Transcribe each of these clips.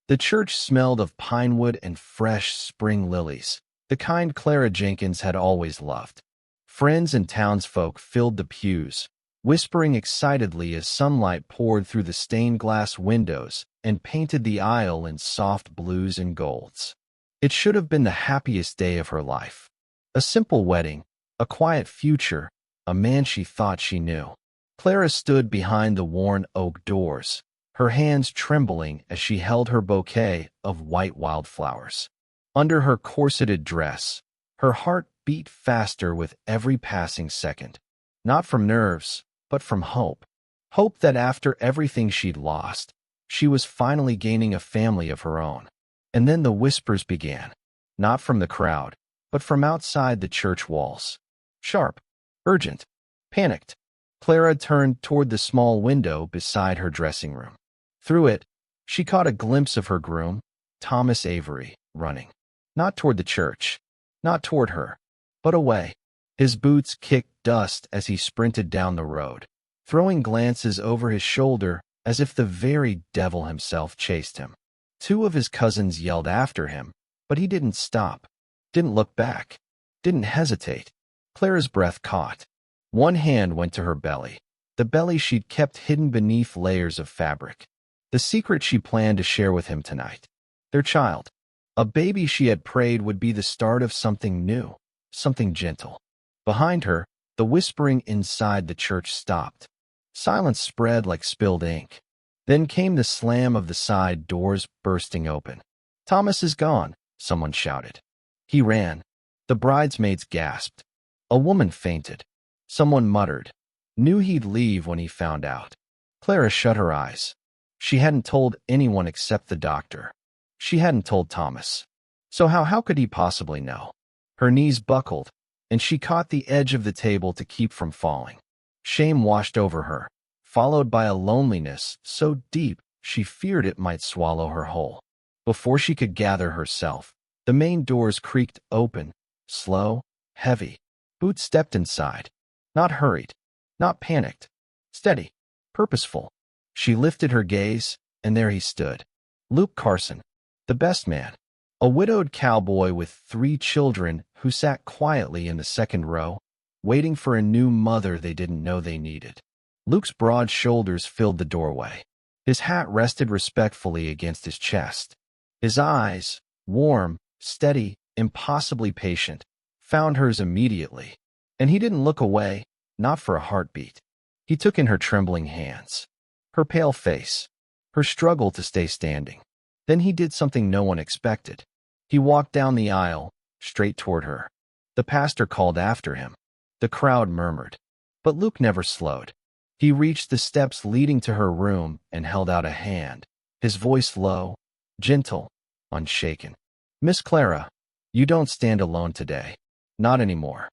The church smelled of pine wood and fresh spring lilies, the kind Clara Jenkins had always loved. Friends and townsfolk filled the pews, whispering excitedly as sunlight poured through the stained glass windows and painted the aisle in soft blues and golds. It should have been the happiest day of her life. A simple wedding, a quiet future, a man she thought she knew. Clara stood behind the worn oak doors, her hands trembling as she held her bouquet of white wildflowers. Under her corseted dress, her heart beat faster with every passing second. Not from nerves, but from hope. Hope that after everything she'd lost, she was finally gaining a family of her own. And then the whispers began, not from the crowd, but from outside the church walls. Sharp, urgent, panicked. Clara turned toward the small window beside her dressing room. Through it, she caught a glimpse of her groom, Thomas Avery, running. Not toward the church, not toward her, but away. His boots kicked dust as he sprinted down the road, throwing glances over his shoulder as if the very devil himself chased him. Two of his cousins yelled after him, but he didn't stop, didn't look back, didn't hesitate. Clara's breath caught. One hand went to her belly, the belly she'd kept hidden beneath layers of fabric. The secret she planned to share with him tonight. Their child. A baby she had prayed would be the start of something new, something gentle. Behind her, the whispering inside the church stopped. Silence spread like spilled ink. Then came the slam of the side doors bursting open. "Thomas is gone," someone shouted. He ran. The bridesmaids gasped. A woman fainted. Someone muttered. Knew he'd leave when he found out. Clara shut her eyes. She hadn't told anyone except the doctor. She hadn't told Thomas. So how could he possibly know? Her knees buckled, and she caught the edge of the table to keep from falling. Shame washed over her, followed by a loneliness so deep she feared it might swallow her whole. Before she could gather herself, the main doors creaked open, slow, heavy. Boots stepped inside. Not hurried, not panicked. Steady, purposeful. She lifted her gaze, and there he stood. Luke Carson, the best man. A widowed cowboy with 3 children who sat quietly in the second row, waiting for a new mother they didn't know they needed. Luke's broad shoulders filled the doorway. His hat rested respectfully against his chest. His eyes, warm, steady, impossibly patient, found hers immediately. And he didn't look away, not for a heartbeat. He took in her trembling hands, her pale face, her struggle to stay standing. Then he did something no one expected. He walked down the aisle, straight toward her. The pastor called after him. The crowd murmured. But Luke never slowed. He reached the steps leading to her room and held out a hand, his voice low, gentle, unshaken. "Miss Clara, you don't stand alone today. Not anymore."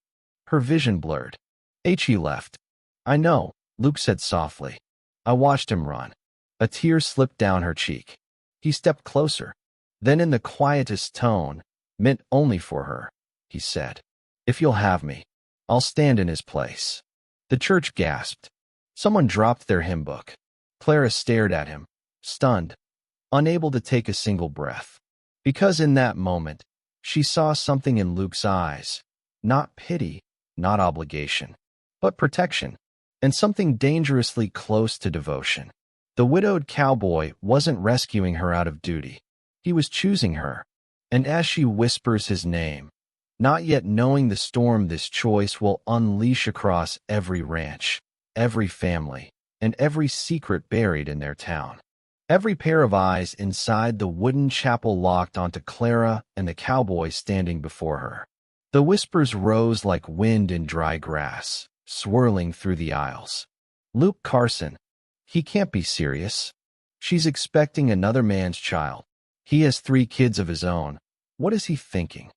Her vision blurred. He left. "I know," Luke said softly. I watched him run. A tear slipped down her cheek. He stepped closer. Then in the quietest tone, meant only for her, he said, "If you'll have me, I'll stand in his place." The church gasped. Someone dropped their hymn book. Clara stared at him, stunned, unable to take a single breath. Because in that moment, she saw something in Luke's eyes. Not pity, not obligation, but protection, and something dangerously close to devotion. The widowed cowboy wasn't rescuing her out of duty. He was choosing her. And as she whispers his name, not yet knowing the storm this choice will unleash across every ranch, every family, and every secret buried in their town. Every pair of eyes inside the wooden chapel locked onto Clara and the cowboy standing before her. The whispers rose like wind in dry grass, swirling through the aisles. Luke Carson. He can't be serious. She's expecting another man's child. He has 3 kids of his own. What is he thinking?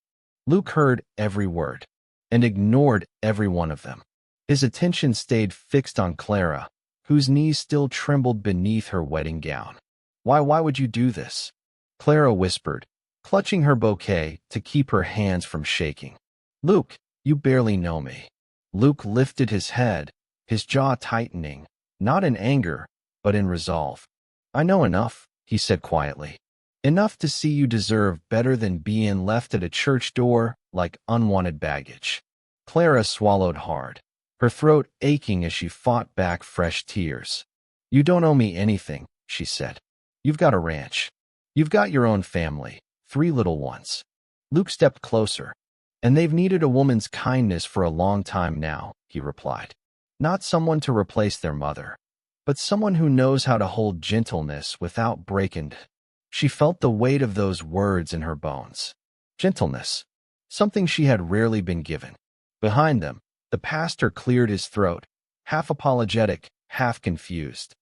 Luke heard every word and ignored every one of them. His attention stayed fixed on Clara, whose knees still trembled beneath her wedding gown. Why would you do this?" Clara whispered, clutching her bouquet to keep her hands from shaking. "Luke, you barely know me." Luke lifted his head, his jaw tightening, not in anger, but in resolve. "I know enough," he said quietly. Enough to see you deserve better than being left at a church door like unwanted baggage. Clara swallowed hard, her throat aching as she fought back fresh tears. You don't owe me anything, she said. You've got a ranch. You've got your own family, 3 little ones. Luke stepped closer. And they've needed a woman's kindness for a long time now, he replied. Not someone to replace their mother, but someone who knows how to hold gentleness without breaking. She felt the weight of those words in her bones. Gentleness, something she had rarely been given. Behind them, the pastor cleared his throat, half apologetic, half confused.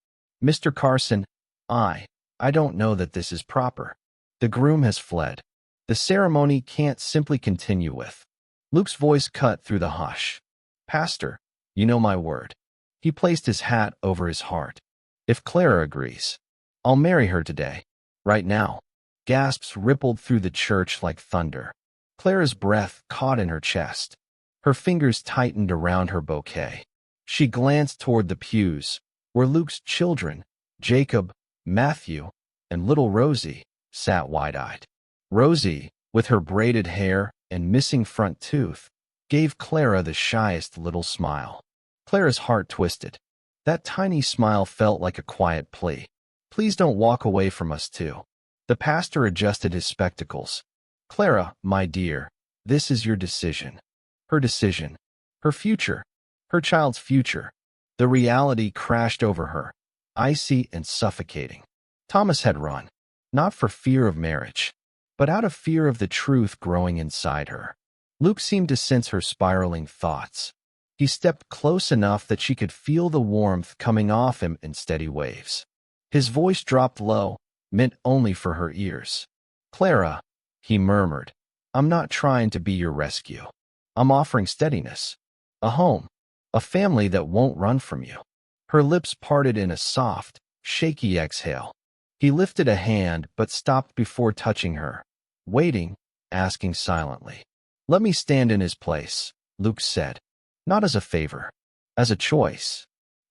Mr. Carson, I don't know that this is proper. The groom has fled. The ceremony can't simply continue with. Luke's voice cut through the hush. Pastor, you know my word. He placed his hat over his heart. If Clara agrees, I'll marry her today. Right now. Gasps rippled through the church like thunder. Clara's breath caught in her chest. Her fingers tightened around her bouquet. She glanced toward the pews, where Luke's children, Jacob, Matthew, and little Rosie, sat wide-eyed. Rosie, with her braided hair and missing front tooth, gave Clara the shyest little smile. Clara's heart twisted. That tiny smile felt like a quiet plea. Please don't walk away from us too. The pastor adjusted his spectacles. Clara, my dear, this is your decision. Her decision. Her future. Her child's future. The reality crashed over her, icy and suffocating. Thomas had run, not for fear of marriage, but out of fear of the truth growing inside her. Luke seemed to sense her spiraling thoughts. He stepped close enough that she could feel the warmth coming off him in steady waves. His voice dropped low, meant only for her ears. Clara, he murmured, I'm not trying to be your rescue. I'm offering steadiness, a home, a family that won't run from you. Her lips parted in a soft, shaky exhale. He lifted a hand but stopped before touching her, waiting, asking silently. Let me stand in his place, Luke said, not as a favor, as a choice.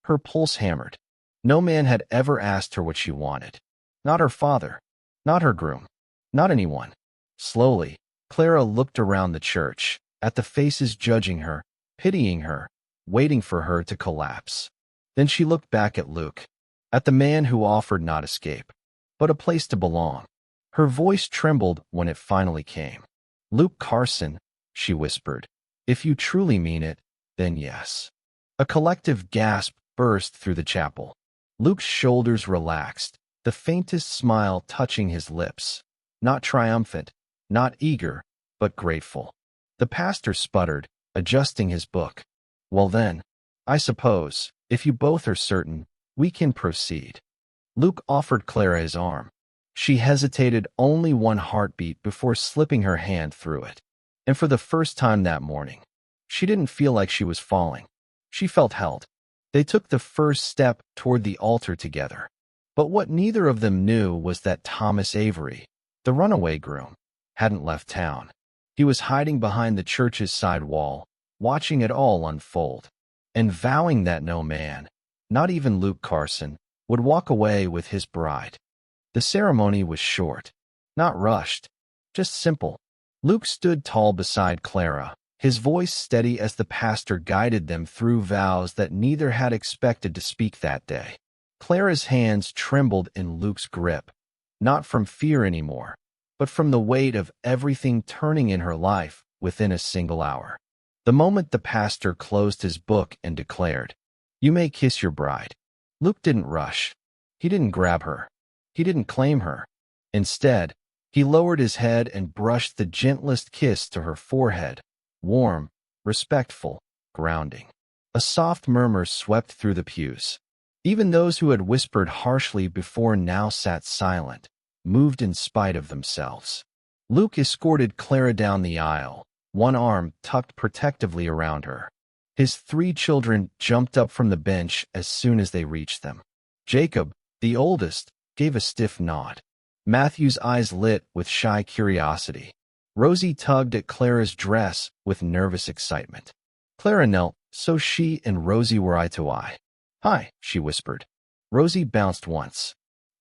Her pulse hammered. No man had ever asked her what she wanted. Not her father, not her groom, not anyone. Slowly, Clara looked around the church, at the faces judging her, pitying her, waiting for her to collapse. Then she looked back at Luke, at the man who offered not escape, but a place to belong. Her voice trembled when it finally came. Luke Carson, she whispered, if you truly mean it, then yes. A collective gasp burst through the chapel. Luke's shoulders relaxed, the faintest smile touching his lips. Not triumphant, not eager, but grateful. The pastor sputtered, adjusting his book. Well then, I suppose, if you both are certain, we can proceed. Luke offered Clara his arm. She hesitated only one heartbeat before slipping her hand through it. And for the first time that morning, she didn't feel like she was falling. She felt held. They took the first step toward the altar together. But what neither of them knew was that Thomas Avery, the runaway groom, hadn't left town. He was hiding behind the church's side wall, watching it all unfold, and vowing that no man, not even Luke Carson, would walk away with his bride. The ceremony was short, not rushed, just simple. Luke stood tall beside Clara, his voice steady as the pastor guided them through vows that neither had expected to speak that day. Clara's hands trembled in Luke's grip, not from fear anymore, but from the weight of everything turning in her life within a single hour. The moment the pastor closed his book and declared, "You may kiss your bride," Luke didn't rush. He didn't grab her. He didn't claim her. Instead, he lowered his head and brushed the gentlest kiss to her forehead, warm, respectful, grounding. A soft murmur swept through the pews. Even those who had whispered harshly before now sat silent, moved in spite of themselves. Luke escorted Clara down the aisle, one arm tucked protectively around her. His 3 children jumped up from the bench as soon as they reached them. Jacob, the oldest, gave a stiff nod. Matthew's eyes lit with shy curiosity. Rosie tugged at Clara's dress with nervous excitement. Clara knelt, so she and Rosie were eye to eye. "Hi," she whispered. Rosie bounced once.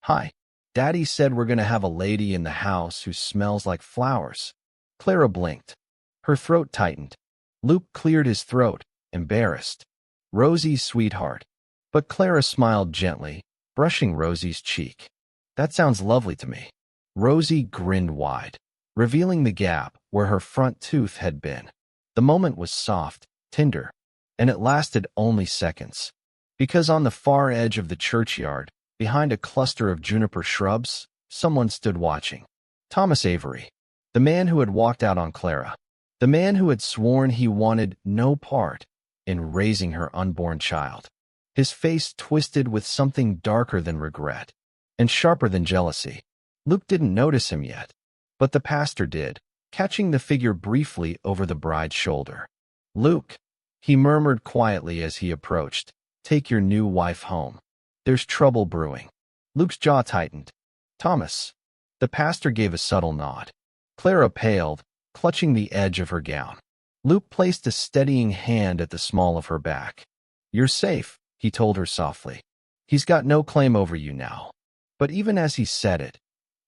"Hi." Daddy said we're going to have a lady in the house who smells like flowers. Clara blinked. Her throat tightened. Luke cleared his throat, embarrassed. Rosie's sweetheart. But Clara smiled gently, brushing Rosie's cheek. That sounds lovely to me. Rosie grinned wide, revealing the gap where her front tooth had been. The moment was soft, tender, and it lasted only seconds. Because on the far edge of the churchyard, behind a cluster of juniper shrubs, someone stood watching. Thomas Avery, the man who had walked out on Clara, the man who had sworn he wanted no part in raising her unborn child. His face twisted with something darker than regret and sharper than jealousy. Luke didn't notice him yet, but the pastor did, catching the figure briefly over the bride's shoulder. "Luke," he murmured quietly as he approached, "take your new wife home. There's trouble brewing." Luke's jaw tightened. "Thomas." The pastor gave a subtle nod. Clara paled, clutching the edge of her gown. Luke placed a steadying hand at the small of her back. "You're safe," he told her softly. "He's got no claim over you now." But even as he said it,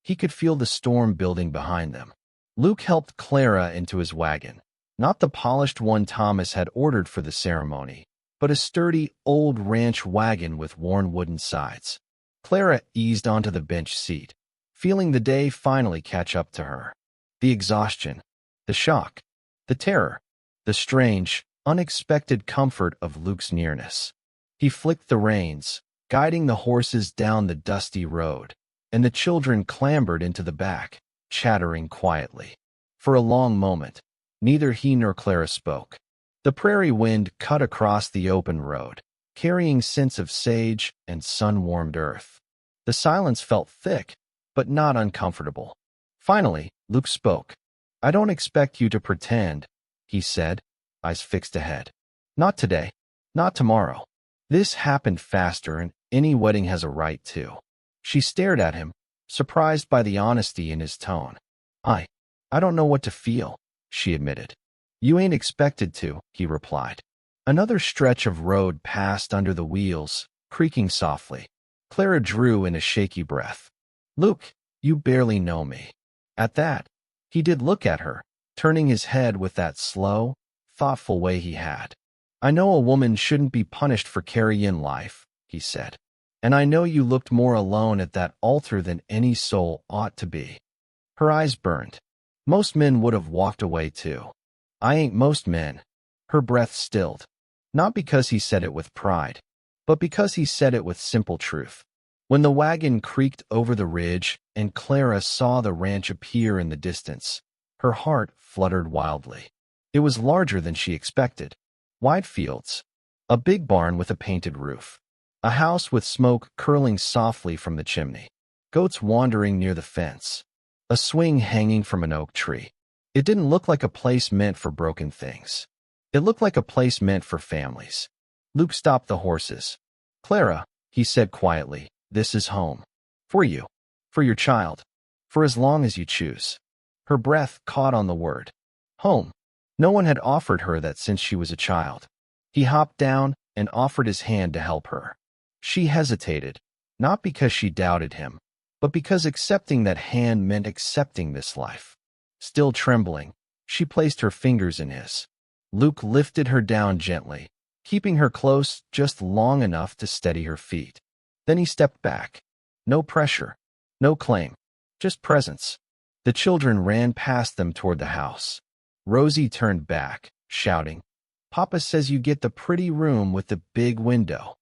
he could feel the storm building behind them. Luke helped Clara into his wagon, not the polished one Thomas had ordered for the ceremony, but a sturdy, old ranch wagon with worn wooden sides. Clara eased onto the bench seat, feeling the day finally catch up to her. The exhaustion, the shock, the terror, the strange, unexpected comfort of Luke's nearness. He flicked the reins, guiding the horses down the dusty road, and the children clambered into the back, chattering quietly. For a long moment, neither he nor Clara spoke. The prairie wind cut across the open road, carrying scents of sage and sun-warmed earth. The silence felt thick, but not uncomfortable. Finally, Luke spoke. "I don't expect you to pretend," he said, eyes fixed ahead. "Not today. Not tomorrow. This happened faster, and any wedding has a right to." She stared at him, surprised by the honesty in his tone. I don't know what to feel," she admitted. "You ain't expected to," he replied. Another stretch of road passed under the wheels, creaking softly. Clara drew in a shaky breath. "Luke, you barely know me." At that, he did look at her, turning his head with that slow, thoughtful way he had. "I know a woman shouldn't be punished for carrying life," he said. "And I know you looked more alone at that altar than any soul ought to be." Her eyes burned. "Most men would have walked away too. I ain't most men." Her breath stilled. Not because he said it with pride, but because he said it with simple truth. When the wagon creaked over the ridge and Clara saw the ranch appear in the distance, her heart fluttered wildly. It was larger than she expected. Wide fields, a big barn with a painted roof, a house with smoke curling softly from the chimney, goats wandering near the fence, a swing hanging from an oak tree. It didn't look like a place meant for broken things. It looked like a place meant for families. Luke stopped the horses. "Clara," he said quietly, "this is home. For you. For your child. For as long as you choose." Her breath caught on the word. Home. No one had offered her that since she was a child. He hopped down and offered his hand to help her. She hesitated, not because she doubted him, but because accepting that hand meant accepting this life. Still trembling, she placed her fingers in his. Luke lifted her down gently, keeping her close just long enough to steady her feet. Then he stepped back. No pressure, no claim, just presence. The children ran past them toward the house. Rosie turned back, shouting, "Papa says you get the pretty room with the big window."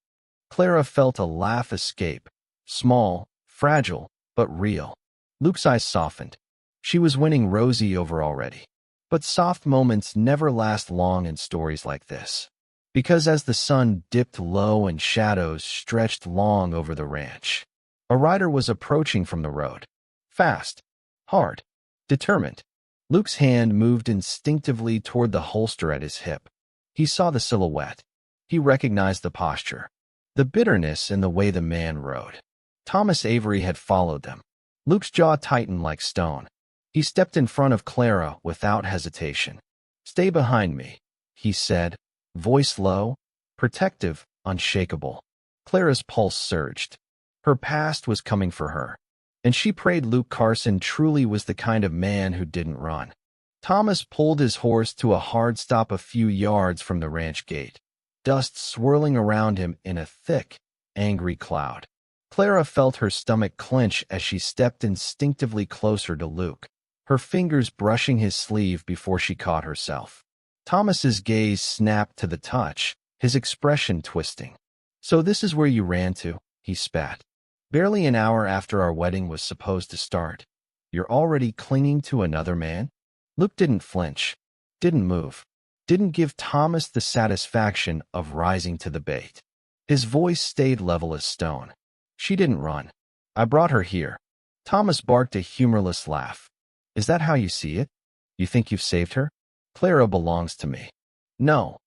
Clara felt a laugh escape, small, fragile, but real. Luke's eyes softened. She was winning Rosie over already. But soft moments never last long in stories like this. Because as the sun dipped low and shadows stretched long over the ranch, a rider was approaching from the road. Fast, hard, determined. Luke's hand moved instinctively toward the holster at his hip. He saw the silhouette. He recognized the posture, the bitterness in the way the man rode. Thomas Avery had followed them. Luke's jaw tightened like stone. He stepped in front of Clara without hesitation. "Stay behind me," he said, voice low, protective, unshakable. Clara's pulse surged. Her past was coming for her. And she prayed Luke Carson truly was the kind of man who didn't run. Thomas pulled his horse to a hard stop a few yards from the ranch gate, dust swirling around him in a thick, angry cloud. Clara felt her stomach clench as she stepped instinctively closer to Luke, her fingers brushing his sleeve before she caught herself. Thomas's gaze snapped to the touch, his expression twisting. "So this is where you ran to," he spat. "Barely an hour after our wedding was supposed to start. You're already clinging to another man?" Luke didn't flinch, didn't move, didn't give Thomas the satisfaction of rising to the bait. His voice stayed level as stone. "She didn't run. I brought her here." Thomas barked a humorless laugh. "Is that how you see it? You think you've saved her?" "Clara belongs to me." "No,"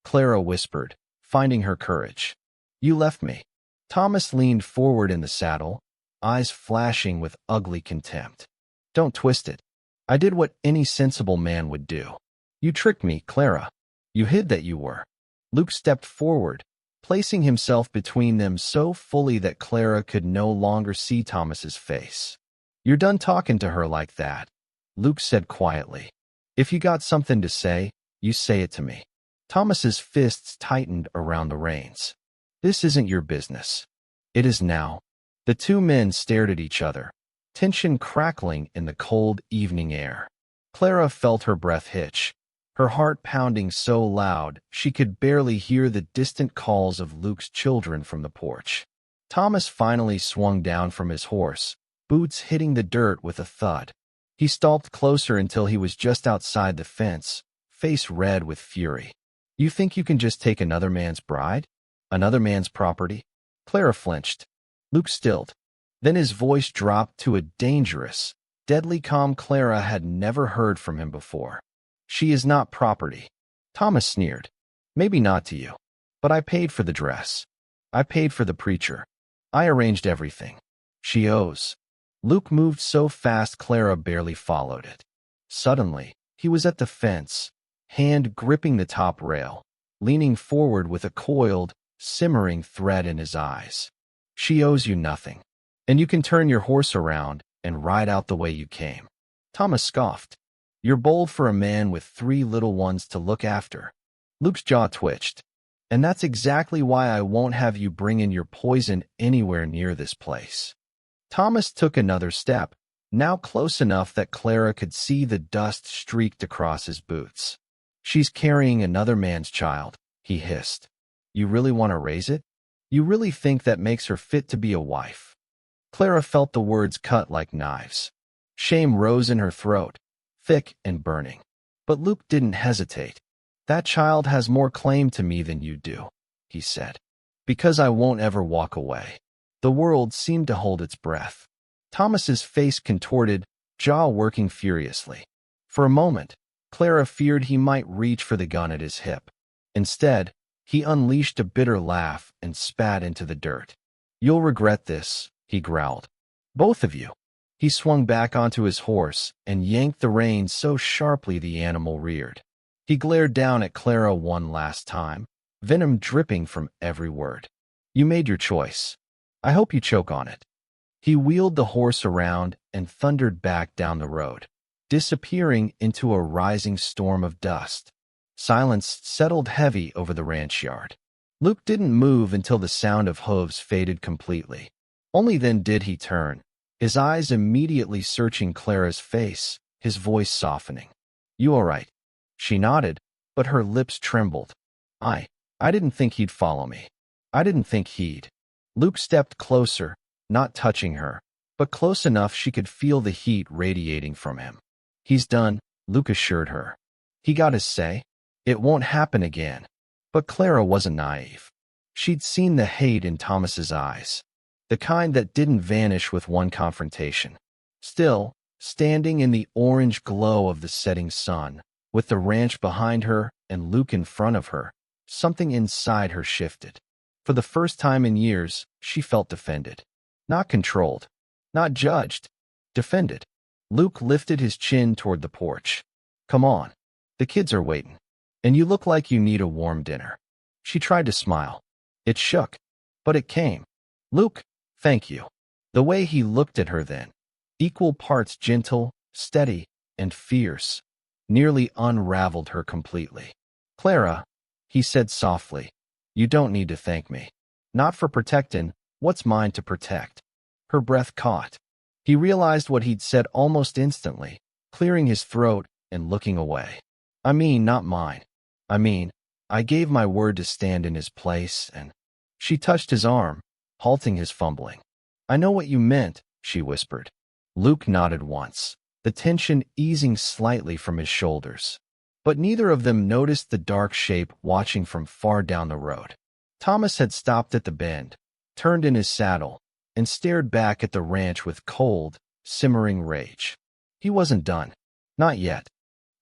Clara whispered, finding her courage. "You left me." Thomas leaned forward in the saddle, eyes flashing with ugly contempt. "Don't twist it. I did what any sensible man would do. You tricked me, Clara. You hid that you were." Luke stepped forward, placing himself between them so fully that Clara could no longer see Thomas's face. "You're done talking to her like that," Luke said quietly. "If you got something to say, you say it to me." Thomas's fists tightened around the reins. "This isn't your business." "It is now." The two men stared at each other, tension crackling in the cold evening air. Clara felt her breath hitch, her heart pounding so loud she could barely hear the distant calls of Luke's children from the porch. Thomas finally swung down from his horse, boots hitting the dirt with a thud. He stalked closer until he was just outside the fence, face red with fury. "You think you can just take another man's bride? Another man's property?" Clara flinched. Luke stilled. Then his voice dropped to a dangerous, deadly calm Clara had never heard from him before. "She is not property." Thomas sneered. "Maybe not to you. But I paid for the dress. I paid for the preacher. I arranged everything. She owes." Luke moved so fast Clara barely followed it. Suddenly, he was at the fence, hand gripping the top rail, leaning forward with a coiled, simmering thread in his eyes. "She owes you nothing. And you can turn your horse around and ride out the way you came." Thomas scoffed. "You're bold for a man with 3 little ones to look after." Luke's jaw twitched. "And that's exactly why I won't have you bring in your poison anywhere near this place." Thomas took another step, now close enough that Clara could see the dust streaked across his boots. "She's carrying another man's child," he hissed. "You really want to raise it? You really think that makes her fit to be a wife?" Clara felt the words cut like knives. Shame rose in her throat, thick and burning. But Luke didn't hesitate. "That child has more claim to me than you do," he said. "Because I won't ever walk away." The world seemed to hold its breath. Thomas's face contorted, jaw working furiously. For a moment, Clara feared he might reach for the gun at his hip. Instead, he unleashed a bitter laugh and spat into the dirt. "You'll regret this," he growled. "Both of you." He swung back onto his horse and yanked the reins so sharply the animal reared. He glared down at Clara one last time, venom dripping from every word. "You made your choice. I hope you choke on it." He wheeled the horse around and thundered back down the road, disappearing into a rising storm of dust. Silence settled heavy over the ranch yard. Luke didn't move until the sound of hooves faded completely. Only then did he turn, his eyes immediately searching Clara's face, his voice softening. "You all right?" She nodded, but her lips trembled. I didn't think he'd follow me. I didn't think he'd." Luke stepped closer, not touching her, but close enough she could feel the heat radiating from him. "He's done," Luke assured her. "He got his say. It won't happen again." But Clara wasn't naive. She'd seen the hate in Thomas's eyes, the kind that didn't vanish with one confrontation. Still, standing in the orange glow of the setting sun, with the ranch behind her and Luke in front of her, something inside her shifted. For the first time in years, she felt defended. Not controlled, not judged, defended. Luke lifted his chin toward the porch. "Come on. The kids are waiting. And you look like you need a warm dinner." She tried to smile. It shook, but it came. "Luke, thank you." The way he looked at her then, equal parts gentle, steady, and fierce, nearly unraveled her completely. "Clara," he said softly, "you don't need to thank me. Not for protecting what's mine to protect." Her breath caught. He realized what he'd said almost instantly, clearing his throat and looking away. "I mean, not mine. I mean, I gave my word to stand in his place, and—" She touched his arm, halting his fumbling. "I know what you meant," she whispered. Luke nodded once, the tension easing slightly from his shoulders. But neither of them noticed the dark shape watching from far down the road. Thomas had stopped at the bend, turned in his saddle, and stared back at the ranch with cold, simmering rage. He wasn't done. Not yet.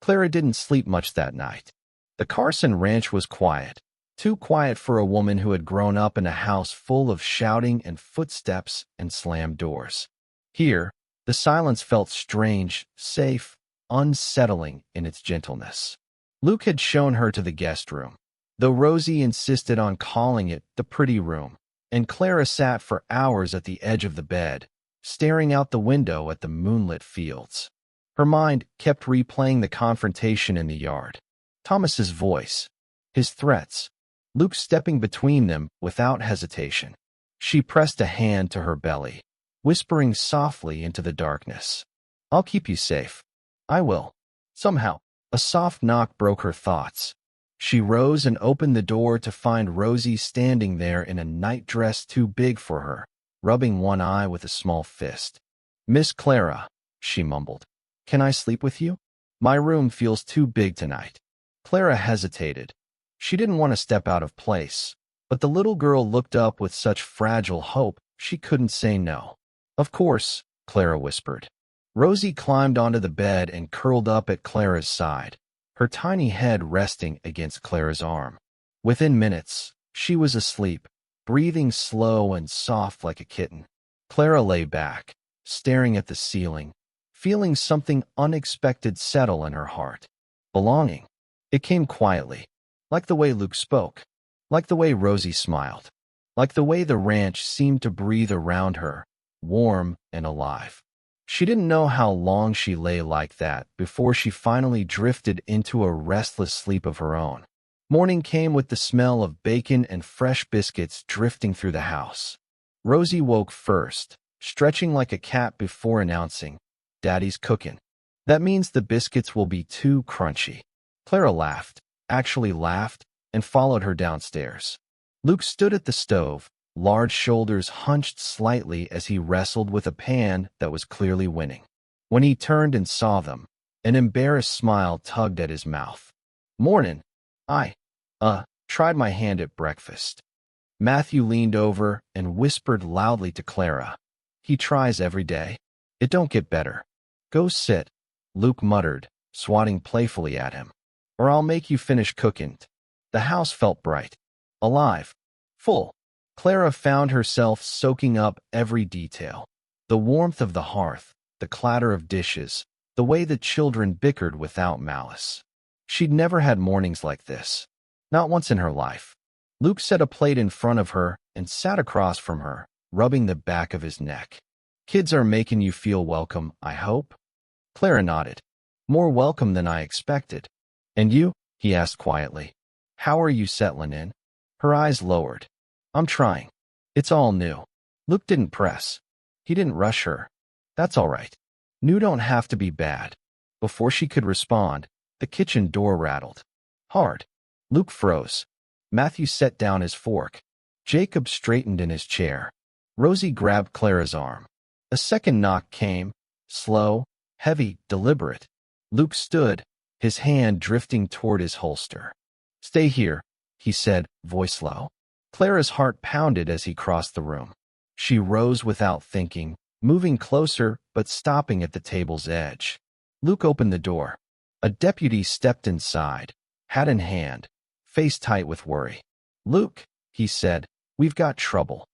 Clara didn't sleep much that night. The Carson ranch was quiet, too quiet for a woman who had grown up in a house full of shouting and footsteps and slammed doors. Here, the silence felt strange, safe, unsettling in its gentleness. Luke had shown her to the guest room, though Rosie insisted on calling it the pretty room, and Clara sat for hours at the edge of the bed, staring out the window at the moonlit fields. Her mind kept replaying the confrontation in the yard. Thomas's voice, his threats, Luke stepping between them without hesitation. She pressed a hand to her belly, whispering softly into the darkness, "I'll keep you safe. I will." Somehow, a soft knock broke her thoughts. She rose and opened the door to find Rosie standing there in a nightdress too big for her, rubbing one eye with a small fist. "Miss Clara," she mumbled, "can I sleep with you? My room feels too big tonight." Clara hesitated. She didn't want to step out of place, but the little girl looked up with such fragile hope she couldn't say no. "Of course," Clara whispered. Rosie climbed onto the bed and curled up at Clara's side, her tiny head resting against Clara's arm. Within minutes, she was asleep, breathing slow and soft like a kitten. Clara lay back, staring at the ceiling, feeling something unexpected settle in her heart. Belonging. It came quietly, like the way Luke spoke, like the way Rosie smiled, like the way the ranch seemed to breathe around her, warm and alive. She didn't know how long she lay like that before she finally drifted into a restless sleep of her own. Morning came with the smell of bacon and fresh biscuits drifting through the house. Rosie woke first, stretching like a cat before announcing, "Daddy's cooking." "That means the biscuits will be too crunchy." Clara laughed, actually laughed, and followed her downstairs. Luke stood at the stove, large shoulders hunched slightly as he wrestled with a pan that was clearly winning. When he turned and saw them, an embarrassed smile tugged at his mouth. "Mornin'. I, tried my hand at breakfast." Matthew leaned over and whispered loudly to Clara, "He tries every day. It don't get better." "Go sit," Luke muttered, swatting playfully at him, "or I'll make you finish cooking." The house felt bright, alive, full. Clara found herself soaking up every detail. The warmth of the hearth, the clatter of dishes, the way the children bickered without malice. She'd never had mornings like this. Not once in her life. Luke set a plate in front of her and sat across from her, rubbing the back of his neck. "Kids are making you feel welcome, I hope?" Clara nodded. "More welcome than I expected." "And you?" he asked quietly. "How are you settling in?" Her eyes lowered. "I'm trying. It's all new." Luke didn't press. He didn't rush her. "That's all right. New don't have to be bad." Before she could respond, the kitchen door rattled. Hard. Luke froze. Matthew set down his fork. Jacob straightened in his chair. Rosie grabbed Clara's arm. A second knock came, slow, heavy, deliberate. Luke stood, his hand drifting toward his holster. "Stay here," he said, voice low. Clara's heart pounded as he crossed the room. She rose without thinking, moving closer but stopping at the table's edge. Luke opened the door. A deputy stepped inside, hat in hand, face tight with worry. "Luke," he said, "we've got trouble."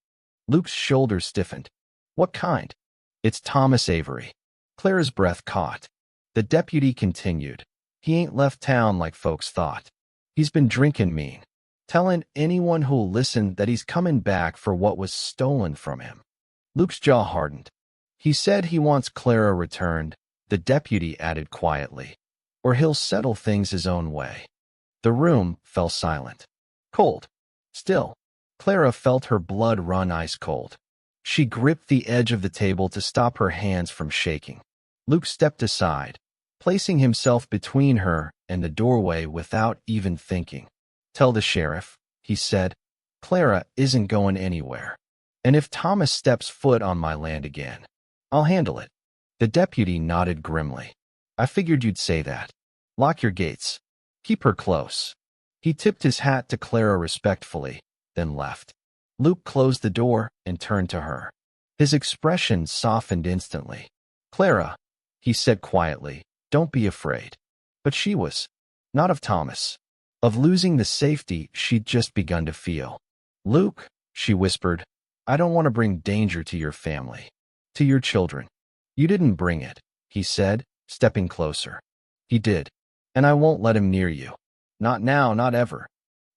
Luke's shoulders stiffened. "What kind?" "It's Thomas Avery." Clara's breath caught. The deputy continued. "He ain't left town like folks thought. He's been drinking mean, telling anyone who'll listen that he's coming back for what was stolen from him." Luke's jaw hardened. He said he wants Clara returned, the deputy added quietly, or he'll settle things his own way. The room fell silent. Cold. Still. Clara felt her blood run ice cold. She gripped the edge of the table to stop her hands from shaking. Luke stepped aside, placing himself between her and the doorway without even thinking. "Tell the sheriff," he said. "Clara isn't going anywhere. And if Thomas steps foot on my land again, I'll handle it." The deputy nodded grimly. "I figured you'd say that. Lock your gates. Keep her close." He tipped his hat to Clara respectfully, then left. Luke closed the door and turned to her. His expression softened instantly. "Clara," he said quietly, "don't be afraid." But she was. Not of Thomas. Of losing the safety she'd just begun to feel. "Luke," she whispered, "I don't want to bring danger to your family. To your children." "You didn't bring it," he said, stepping closer. "He did. And I won't let him near you. Not now, not ever."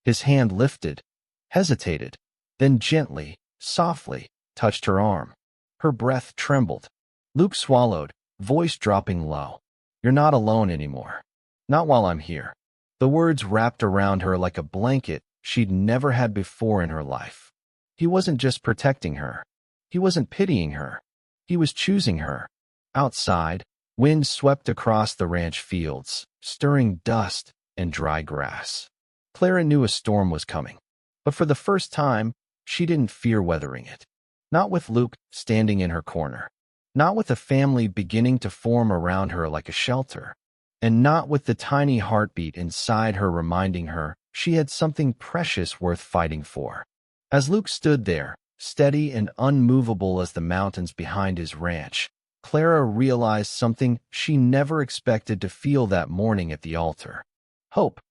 His hand lifted, hesitated, then gently, softly, touched her arm. Her breath trembled. Luke swallowed, voice dropping low. "You're not alone anymore. Not while I'm here." The words wrapped around her like a blanket she'd never had before in her life. He wasn't just protecting her. He wasn't pitying her. He was choosing her. Outside, wind swept across the ranch fields, stirring dust and dry grass. Clara knew a storm was coming, but for the first time, she didn't fear weathering it. Not with Luke standing in her corner. Not with a family beginning to form around her like a shelter. And not with the tiny heartbeat inside her reminding her she had something precious worth fighting for. As Luke stood there, steady and unmovable as the mountains behind his ranch, Clara realized something she never expected to feel that morning at the altar. Hope.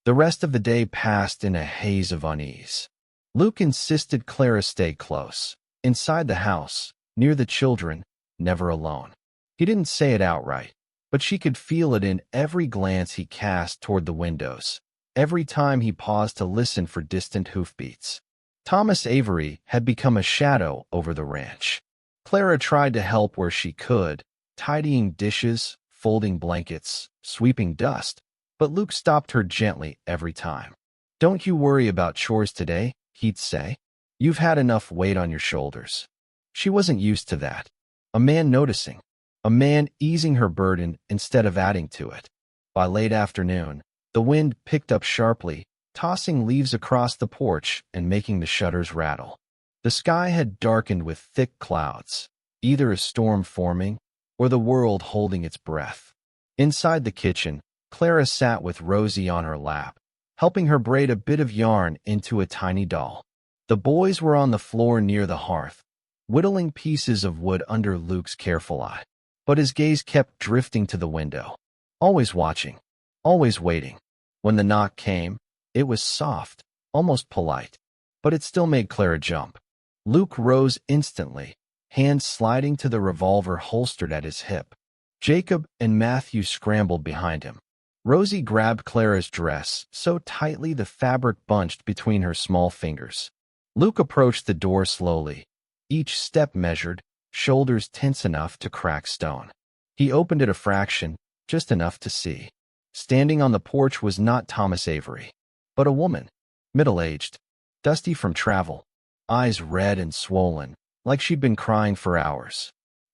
The rest of the day passed in a haze of unease. Luke insisted Clara stay close, inside the house, near the children, never alone. He didn't say it outright, but she could feel it in every glance he cast toward the windows, every time he paused to listen for distant hoofbeats. Thomas Avery had become a shadow over the ranch. Clara tried to help where she could, tidying dishes, folding blankets, sweeping dust, but Luke stopped her gently every time. "Don't you worry about chores today," he'd say. "You've had enough weight on your shoulders." She wasn't used to that. A man noticing. A man easing her burden instead of adding to it. By late afternoon, the wind picked up sharply, tossing leaves across the porch and making the shutters rattle. The sky had darkened with thick clouds, either a storm forming or the world holding its breath. Inside the kitchen, Clara sat with Rosie on her lap, helping her braid a bit of yarn into a tiny doll. The boys were on the floor near the hearth, whittling pieces of wood under Luke's careful eye. But his gaze kept drifting to the window, always watching, always waiting. When the knock came, it was soft, almost polite, but it still made Clara jump. Luke rose instantly, hands sliding to the revolver holstered at his hip. Jacob and Matthew scrambled behind him. Rosie grabbed Clara's dress so tightly the fabric bunched between her small fingers. Luke approached the door slowly, each step measured, shoulders tense enough to crack stone. He opened it a fraction, just enough to see. Standing on the porch was not Thomas Avery, but a woman, middle-aged, dusty from travel, eyes red and swollen, like she'd been crying for hours.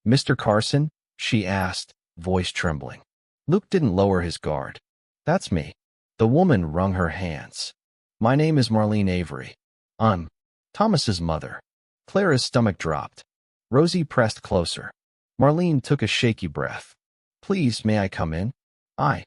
"Mr. Carson?" she asked, voice trembling. Luke didn't lower his guard. "That's me." The woman wrung her hands. "My name is Marlene Avery. I'm Thomas's mother." Clara's stomach dropped. Rosie pressed closer. Marlene took a shaky breath. "Please, may I come in? I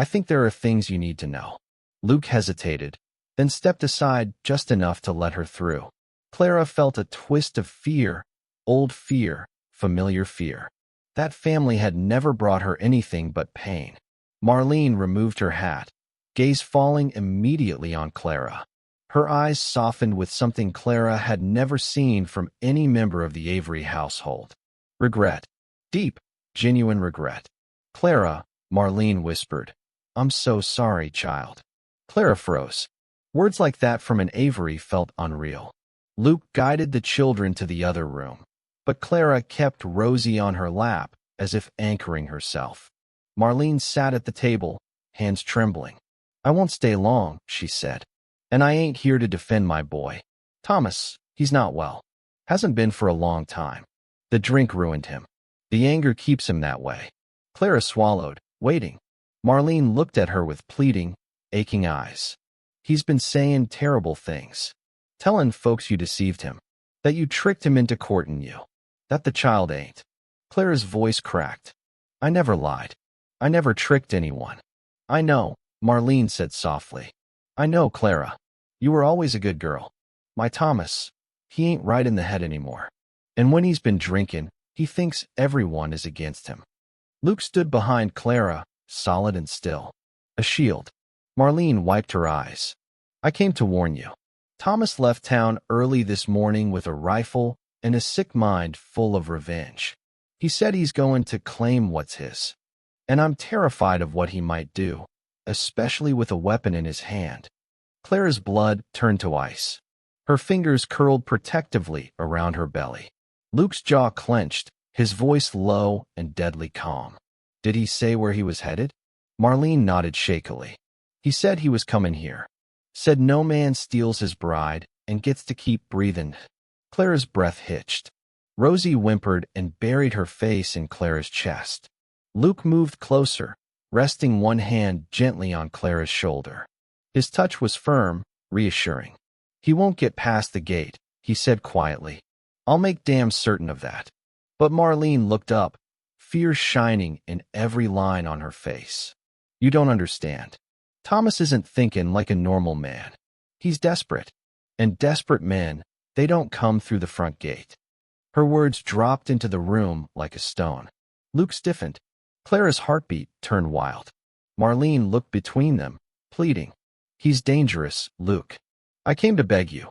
think there are things you need to know." Luke hesitated, then stepped aside just enough to let her through. Clara felt a twist of fear, old fear, familiar fear. That family had never brought her anything but pain. Marlene removed her hat, gaze falling immediately on Clara. Her eyes softened with something Clara had never seen from any member of the Avery household. Regret. Deep, genuine regret. "Clara," Marlene whispered. "I'm so sorry, child." Clara froze. Words like that from an Avery felt unreal. Luke guided the children to the other room. but Clara kept Rosie on her lap, as if anchoring herself. Marlene sat at the table, hands trembling. "I won't stay long," she said. "And I ain't here to defend my boy. Thomas, he's not well. Hasn't been for a long time. The drink ruined him. The anger keeps him that way." Clara swallowed, waiting. Marlene looked at her with pleading, aching eyes. "He's been saying terrible things. Telling folks you deceived him. That you tricked him into courting you. That the child ain't." Clara's voice cracked. "I never lied. I never tricked anyone." "I know," Marlene said softly. "I know, Clara. You were always a good girl. My Thomas, he ain't right in the head anymore. And when he's been drinking, he thinks everyone is against him." Luke stood behind Clara, solid and still. A shield. Marlene wiped her eyes. "I came to warn you. Thomas left town early this morning with a rifle and a sick mind full of revenge. He said he's going to claim what's his. And I'm terrified of what he might do, especially with a weapon in his hand." Clara's blood turned to ice. Her fingers curled protectively around her belly. Luke's jaw clenched, his voice low and deadly calm. "Did he say where he was headed?" Marlene nodded shakily. "He said he was coming here. Said no man steals his bride and gets to keep breathing." Clara's breath hitched. Rosie whimpered and buried her face in Clara's chest. Luke moved closer, resting one hand gently on Clara's shoulder. His touch was firm, reassuring. "He won't get past the gate," he said quietly. "I'll make damn certain of that." But Marlene looked up, fear shining in every line on her face. "You don't understand. Thomas isn't thinking like a normal man. He's desperate. And desperate men, they don't come through the front gate." Her words dropped into the room like a stone. Luke stiffened. Clara's heartbeat turned wild. Marlene looked between them, pleading. "He's dangerous, Luke. I came to beg you.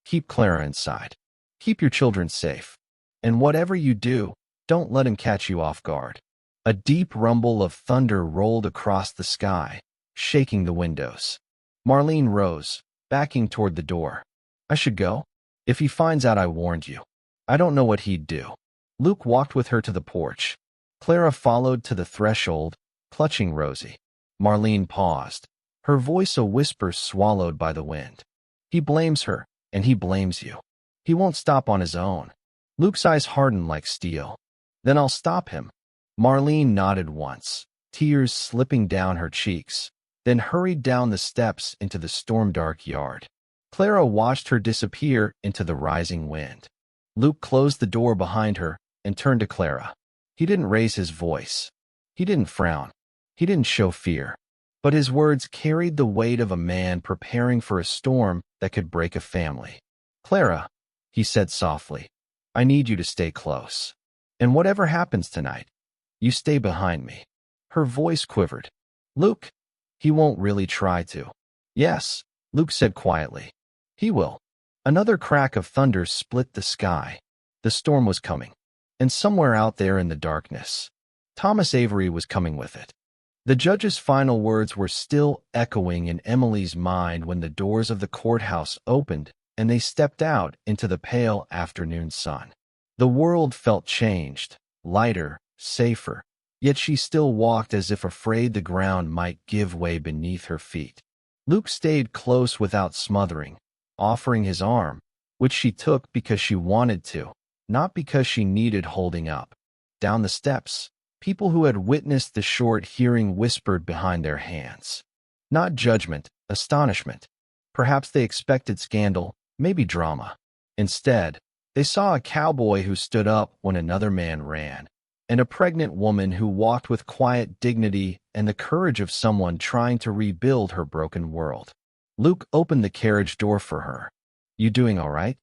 Keep Clara inside. Keep your children safe. And whatever you do, don't let him catch you off guard." A deep rumble of thunder rolled across the sky, shaking the windows. Marlene rose, backing toward the door. "I should go? If he finds out I warned you, I don't know what he'd do." Luke walked with her to the porch. Clara followed to the threshold, clutching Rosie. Marlene paused, her voice a whisper swallowed by the wind. "He blames her, and he blames you. He won't stop on his own." Luke's eyes hardened like steel. "Then I'll stop him." Marlene nodded once, tears slipping down her cheeks, then hurried down the steps into the storm-dark yard. Clara watched her disappear into the rising wind. Luke closed the door behind her and turned to Clara. He didn't raise his voice. He didn't frown. He didn't show fear. But his words carried the weight of a man preparing for a storm that could break a family. "Clara," he said softly, "I need you to stay close. And whatever happens tonight, you stay behind me." Her voice quivered. "Luke, he won't really try to." "Yes," Luke said quietly. "He will." Another crack of thunder split the sky. The storm was coming. And somewhere out there in the darkness, Thomas Avery was coming with it. The judge's final words were still echoing in Emily's mind when the doors of the courthouse opened and they stepped out into the pale afternoon sun. The world felt changed, lighter, safer, yet she still walked as if afraid the ground might give way beneath her feet. Luke stayed close without smothering, offering his arm, which she took because she wanted to, not because she needed holding up. Down the steps, people who had witnessed the short hearing whispered behind their hands. Not judgment, astonishment. Perhaps they expected scandal, maybe drama. Instead, they saw a cowboy who stood up when another man ran, and a pregnant woman who walked with quiet dignity and the courage of someone trying to rebuild her broken world. Luke opened the carriage door for her. "You doing all right?"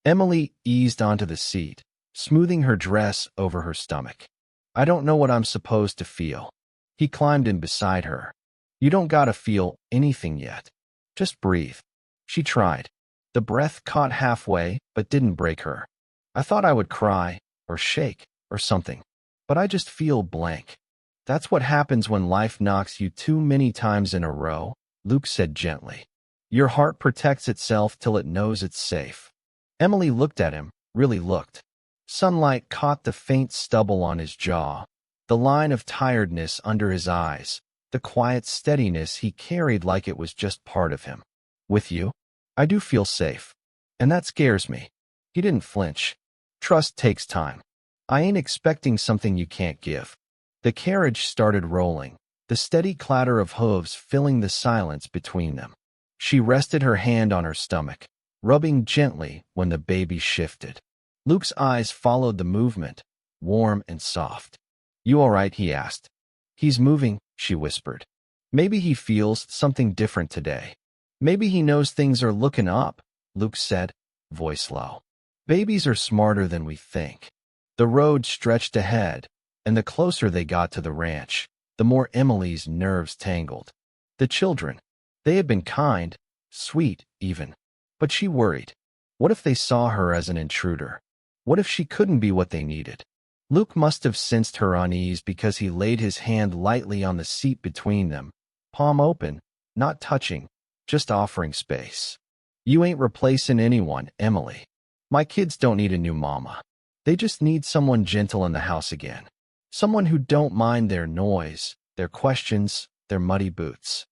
Emily eased onto the seat, smoothing her dress over her stomach. "I don't know what I'm supposed to feel." He climbed in beside her. "You don't gotta feel anything yet. Just breathe." She tried. The breath caught halfway, but didn't break her. "I thought I would cry, or shake, or something. But I just feel blank." "That's what happens when life knocks you too many times in a row," Luke said gently. "Your heart protects itself till it knows it's safe." Emily looked at him, really looked. Sunlight caught the faint stubble on his jaw, the line of tiredness under his eyes, the quiet steadiness he carried like it was just part of him. With you, I do feel safe. And that scares me. He didn't flinch. Trust takes time. I ain't expecting something you can't give. The carriage started rolling, the steady clatter of hooves filling the silence between them. She rested her hand on her stomach, rubbing gently when the baby shifted. Luke's eyes followed the movement, warm and soft. You all right? He asked. He's moving, she whispered. Maybe he feels something different today. Maybe he knows things are looking up, Luke said, voice low. Babies are smarter than we think. The road stretched ahead, and the closer they got to the ranch, the more Emily's nerves tangled. The children, they had been kind, sweet even, but she worried. What if they saw her as an intruder? What if she couldn't be what they needed? Luke must have sensed her unease because he laid his hand lightly on the seat between them, palm open, not touching, just offering space. You ain't replacing anyone, Emily. My kids don't need a new mama. They just need someone gentle in the house again. Someone who don't mind their noise, their questions, their muddy boots.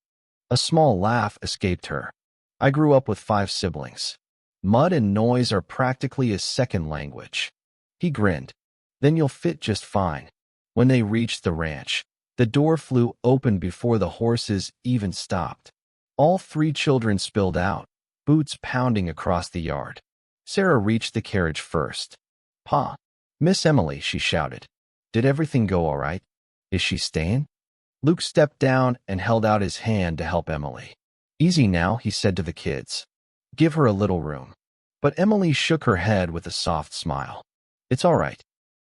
A small laugh escaped her. I grew up with 5 siblings. Mud and noise are practically a second language. He grinned. Then you'll fit just fine. When they reached the ranch, the door flew open before the horses even stopped. All 3 children spilled out, boots pounding across the yard. Sarah reached the carriage first. Pa, Miss Emily, she shouted. Did everything go all right? Is she staying? Luke stepped down and held out his hand to help Emily. Easy now, he said to the kids. Give her a little room. But Emily shook her head with a soft smile. It's all right.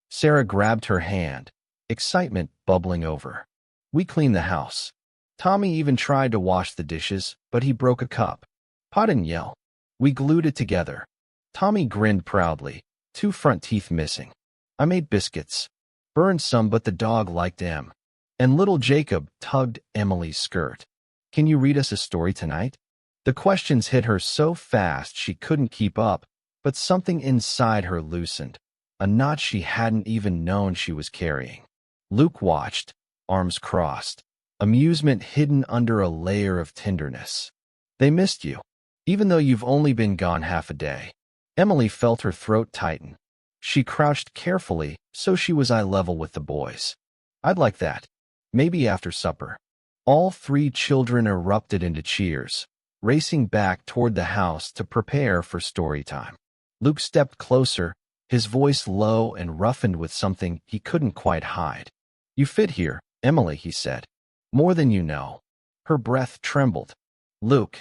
Sarah grabbed her hand, excitement bubbling over. We cleaned the house. Tommy even tried to wash the dishes, but he broke a cup. Pa didn't yell. We glued it together. Tommy grinned proudly, 2 front teeth missing. I made biscuits. Burned some, but the dog liked them. And little Jacob tugged Emily's skirt. Can you read us a story tonight? The questions hit her so fast she couldn't keep up, but something inside her loosened, a knot she hadn't even known she was carrying. Luke watched, arms crossed, amusement hidden under a layer of tenderness. They missed you, even though you've only been gone half a day. Emily felt her throat tighten. She crouched carefully so she was eye level with the boys. I'd like that. Maybe after supper. All 3 children erupted into cheers, racing back toward the house to prepare for story time. Luke stepped closer, his voice low and roughened with something he couldn't quite hide. You fit here, Emily, he said. More than you know. Her breath trembled. Luke,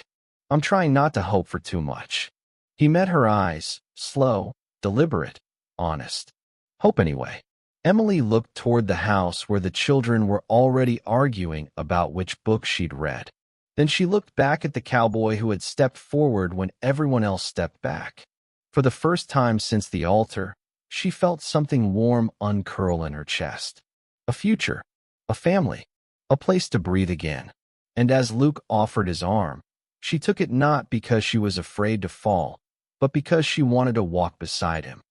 I'm trying not to hope for too much. He met her eyes, slow, deliberate, honest. Hope anyway. Emily looked toward the house where the children were already arguing about which book she'd read. Then she looked back at the cowboy who had stepped forward when everyone else stepped back. For the first time since the altar, she felt something warm uncurl in her chest. A future, a family, a place to breathe again. And as Luke offered his arm, she took it not because she was afraid to fall, but because she wanted to walk beside him.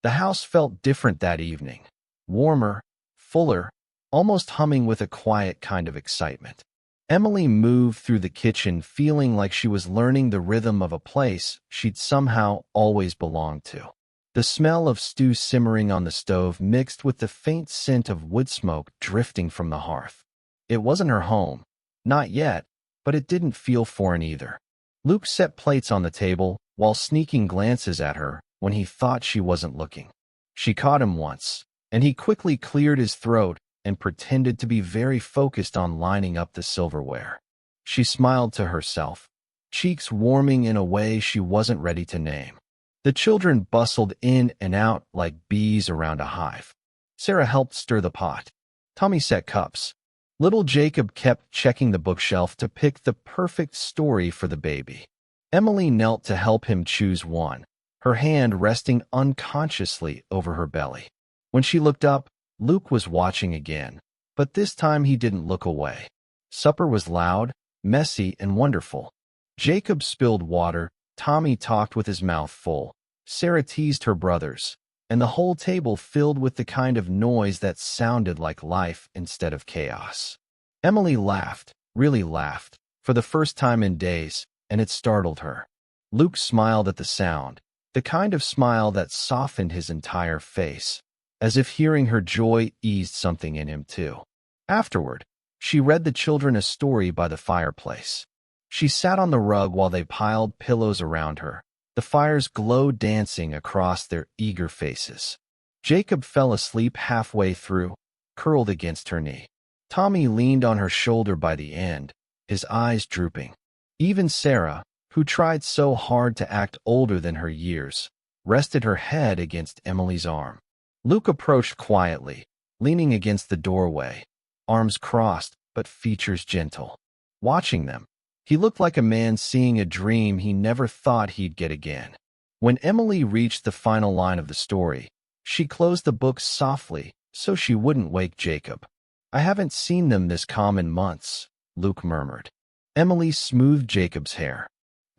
The house felt different that evening. Warmer, fuller, almost humming with a quiet kind of excitement. Emily moved through the kitchen feeling like she was learning the rhythm of a place she'd somehow always belonged to. The smell of stew simmering on the stove mixed with the faint scent of wood smoke drifting from the hearth. It wasn't her home, not yet, but it didn't feel foreign either. Luke set plates on the table while sneaking glances at her when he thought she wasn't looking. She caught him once, and he quickly cleared his throat and pretended to be very focused on lining up the silverware. She smiled to herself, cheeks warming in a way she wasn't ready to name. The children bustled in and out like bees around a hive. Sarah helped stir the pot. Tommy set cups. Little Jacob kept checking the bookshelf to pick the perfect story for the baby. Emily knelt to help him choose one, her hand resting unconsciously over her belly. When she looked up, Luke was watching again, but this time he didn't look away. Supper was loud, messy, and wonderful. Jacob spilled water, Tommy talked with his mouth full. Sarah teased her brothers. and the whole table filled with the kind of noise that sounded like life instead of chaos. Emily laughed, really laughed, for the first time in days, and it startled her. Luke smiled at the sound, the kind of smile that softened his entire face, as if hearing her joy eased something in him too. Afterward, she read the children a story by the fireplace. She sat on the rug while they piled pillows around her, the fire's glow dancing across their eager faces. Jacob fell asleep halfway through, curled against her knee. Tommy leaned on her shoulder by the end, his eyes drooping. Even Sarah, who tried so hard to act older than her years, rested her head against Emily's arm. Luke approached quietly, leaning against the doorway, arms crossed but features gentle. Watching them, he looked like a man seeing a dream he never thought he'd get again. When Emily reached the final line of the story, she closed the book softly so she wouldn't wake Jacob. "I haven't seen them this calm in months," Luke murmured. Emily smoothed Jacob's hair.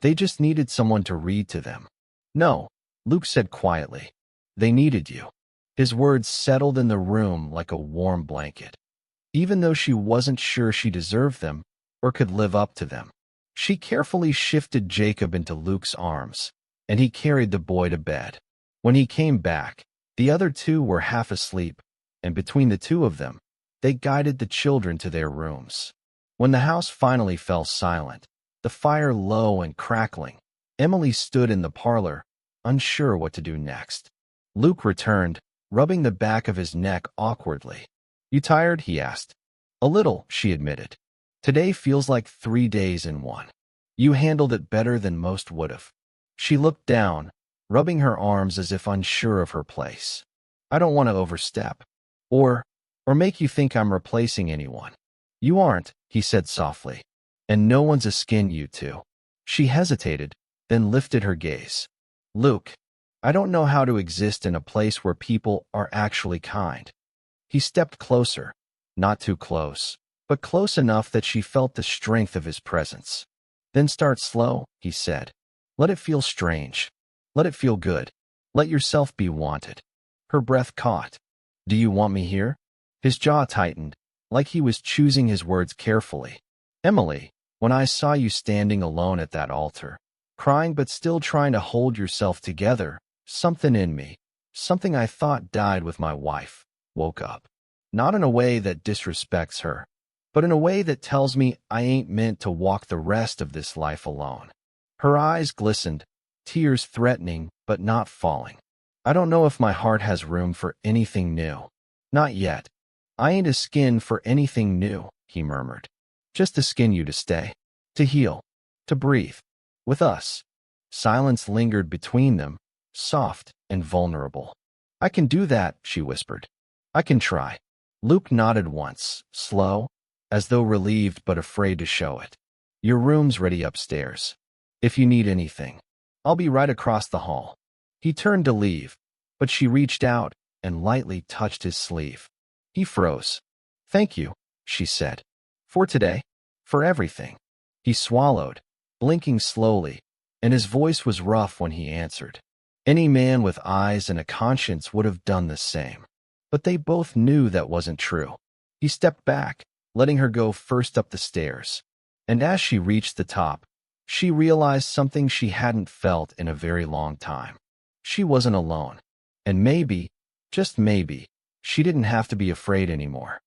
"They just needed someone to read to them." "No," Luke said quietly. "They needed you." His words settled in the room like a warm blanket. Even though she wasn't sure she deserved them or could live up to them, she carefully shifted Jacob into Luke's arms, and he carried the boy to bed. When he came back, the other two were half asleep, and between the two of them, they guided the children to their rooms. When the house finally fell silent, the fire low and crackling, Emily stood in the parlor, unsure what to do next. Luke returned, rubbing the back of his neck awkwardly. "You tired?" he asked. "A little," she admitted. "Today feels like 3 days in one." "You handled it better than most would have." She looked down, rubbing her arms as if unsure of her place. "I don't want to overstep. Or make you think I'm replacing anyone." "You aren't," he said softly. "And no one's a skin you two." She hesitated, then lifted her gaze. "Luke, I don't know how to exist in a place where people are actually kind." He stepped closer, not too close, but close enough that she felt the strength of his presence. "Then start slow," he said. "Let it feel strange. Let it feel good. Let yourself be wanted." Her breath caught. "Do you want me here?" His jaw tightened, like he was choosing his words carefully. "Emily, when I saw you standing alone at that altar, crying but still trying to hold yourself together, something in me, something I thought died with my wife, woke up. Not in a way that disrespects her, but in a way that tells me I ain't meant to walk the rest of this life alone." Her eyes glistened, tears threatening but not falling. "I don't know if my heart has room for anything new. Not yet. I ain't a skin for anything new," he murmured. "Just to skin you to stay, to heal, to breathe. With us." Silence lingered between them, soft and vulnerable. "I can do that," she whispered. "I can try." Luke nodded once, slow, as though relieved but afraid to show it. "Your room's ready upstairs. If you need anything, I'll be right across the hall." He turned to leave, but she reached out and lightly touched his sleeve. He froze. "Thank you," she said. "For today. For everything." He swallowed, blinking slowly, and his voice was rough when he answered. Any man with eyes and a conscience would have done the same. But they both knew that wasn't true. He stepped back, letting her go first up the stairs. And as she reached the top, she realized something she hadn't felt in a very long time. She wasn't alone. And maybe, just maybe, she didn't have to be afraid anymore.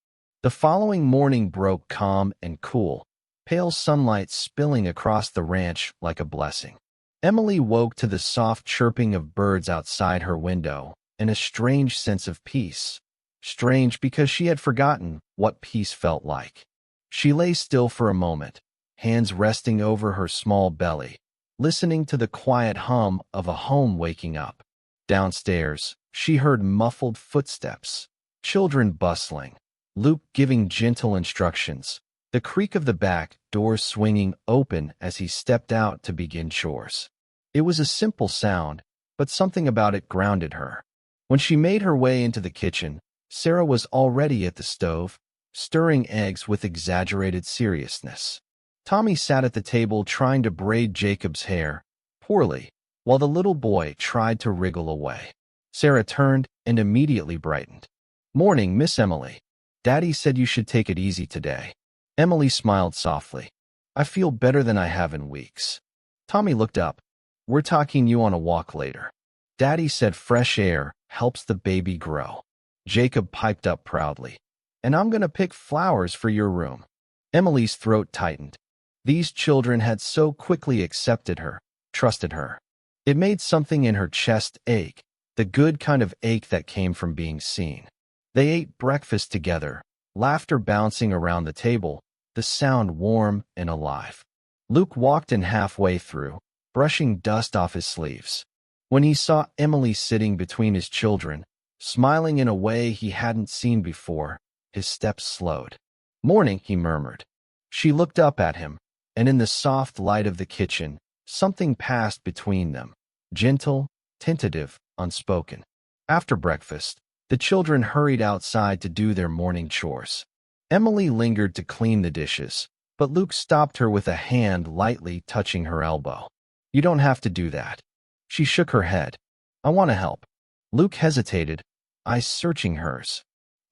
The following morning broke calm and cool, pale sunlight spilling across the ranch like a blessing. Emily woke to the soft chirping of birds outside her window and a strange sense of peace. Strange because she had forgotten what peace felt like. She lay still for a moment, hands resting over her small belly, listening to the quiet hum of a home waking up. Downstairs, she heard muffled footsteps, children bustling, Luke giving gentle instructions, the creak of the back door swinging open as he stepped out to begin chores. It was a simple sound, but something about it grounded her. When she made her way into the kitchen, Sarah was already at the stove, stirring eggs with exaggerated seriousness. Tommy sat at the table trying to braid Jacob's hair, poorly, while the little boy tried to wriggle away. Sarah turned and immediately brightened. "Morning, Miss Emily. Daddy said you should take it easy today." Emily smiled softly. "I feel better than I have in weeks." Tommy looked up. "We're taking you on a walk later. Daddy said fresh air helps the baby grow." Jacob piped up proudly. "And I'm going to pick flowers for your room." Emily's throat tightened. These children had so quickly accepted her, trusted her. It made something in her chest ache, the good kind of ache that came from being seen. They ate breakfast together, laughter bouncing around the table, the sound warm and alive. Luke walked in halfway through, brushing dust off his sleeves. When he saw Emily sitting between his children, smiling in a way he hadn't seen before, his steps slowed. "Morning," he murmured. She looked up at him, and in the soft light of the kitchen, something passed between them, gentle, tentative, unspoken. After breakfast, the children hurried outside to do their morning chores. Emily lingered to clean the dishes, but Luke stopped her with a hand lightly touching her elbow. "You don't have to do that." She shook her head. "I want to help." Luke hesitated, eyes searching hers.